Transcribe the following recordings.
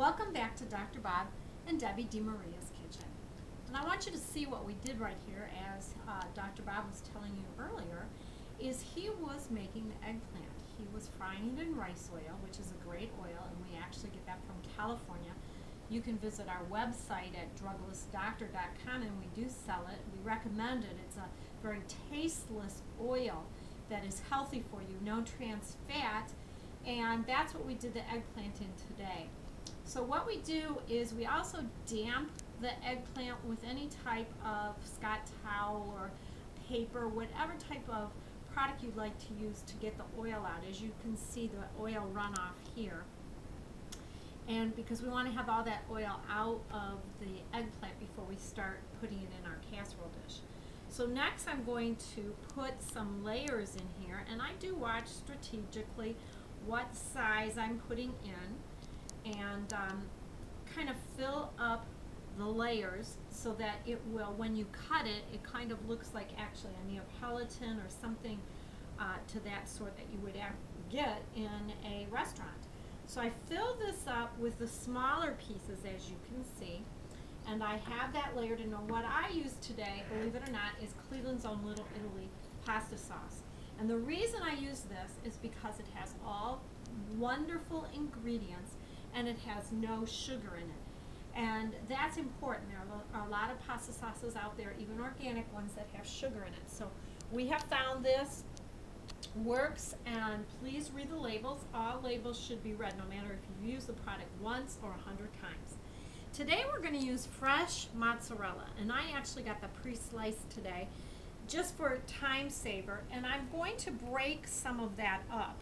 Welcome back to Dr. Bob and Debbie DeMaria's Kitchen. And I want you to see what we did right here, as Dr. Bob was telling you earlier, is he was making the eggplant. He was frying it in rice oil, which is a great oil, and we actually get that from California. You can visit our website at druglessdoctor.com, and we do sell it. We recommend it. It's a very tasteless oil that is healthy for you, no trans fat, and that's what we did the eggplant in today. So what we do is we also damp the eggplant with any type of Scott towel or paper, whatever type of product you'd like to use to get the oil out. As you can see, the oil runoff here. And because we want to have all that oil out of the eggplant before we start putting it in our casserole dish. So next I'm going to put some layers in here, and I do watch strategically what size I'm putting in, and kind of fill up the layers so that it will, when you cut it, it kind of looks like actually a Neapolitan or something to that sort that you would get in a restaurant. So I fill this up with the smaller pieces, as you can see, and I have that layered. And what I use today, believe it or not, is Cleveland's Own Little Italy pasta sauce. And the reason I use this is because it has all wonderful ingredients and it has no sugar in it. And that's important. There are a lot of pasta sauces out there, even organic ones, that have sugar in it. So we have found this works, and please read the labels. All labels should be read, no matter if you use the product once or 100 times. Today we're going to use fresh mozzarella, and I actually got the pre-sliced today just for time saver, and I'm going to break some of that up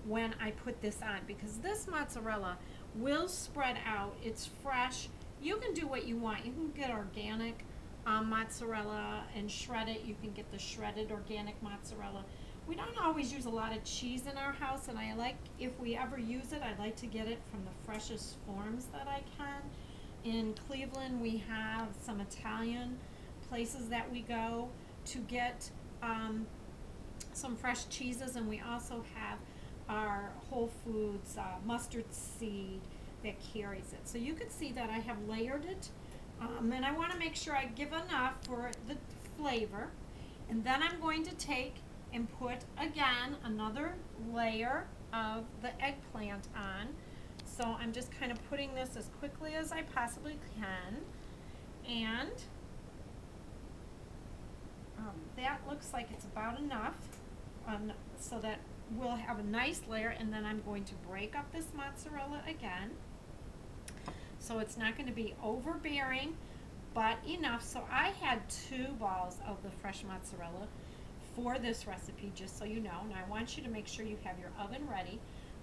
when I put this on, because this mozzarella will spread out. It's fresh. You can do what you want. You can get organic mozzarella and shred it. You can get the shredded organic mozzarella. We don't always use a lot of cheese in our house, and I like, if we ever use it, I like to get it from the freshest forms that I can. In Cleveland, we have some Italian places that we go to get some fresh cheeses, and we also have our Whole Foods mustard seed that carries it. So you can see that I have layered it, and I want to make sure I give enough for the flavor. And then I'm going to take and put again another layer of the eggplant on. So I'm just kind of putting this as quickly as I possibly can, and that looks like it's about enough, so that we'll have a nice layer. And then I'm going to break up this mozzarella again, so it's not going to be overbearing, but enough. So I had 2 balls of the fresh mozzarella for this recipe, just so you know. And I want you to make sure you have your oven ready,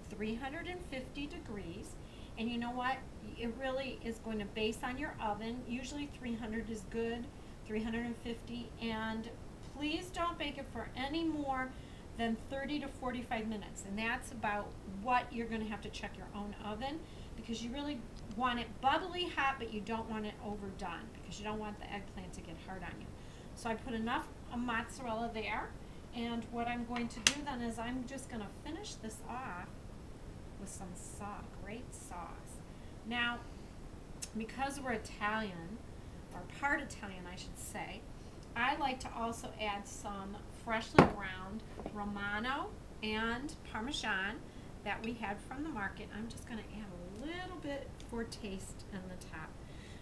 350 degrees. And you know what, it really is going to base on your oven. Usually 300 is good, 350, and please don't bake it for any more than 30 to 45 minutes. And that's about what you're going to have to check your own oven, because you really want it bubbly hot, but you don't want it overdone, because you don't want the eggplant to get hard on you. So I put enough mozzarella there, and what I'm going to do then is I'm just going to finish this off with some sauce, great sauce. Now, because we're Italian, or part Italian I should say, I like to also add some freshly ground Romano and Parmesan that we had from the market. I'm just going to add a little bit for taste in the top.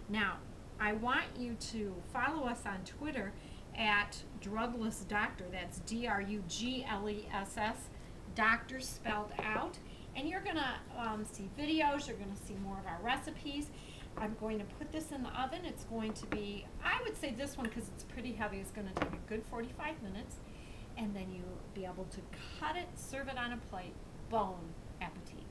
Now, I want you to follow us on Twitter at Drugless Doctor. That's D-R-U-G-L-E-S-S, doctor spelled out. And you're going to see videos. You're going to see more of our recipes. I'm going to put this in the oven. It's going to be, I would say this one, because it's pretty heavy, is going to take a good 45 minutes. And then you'll be able to cut it, serve it on a plate. Bon appetit.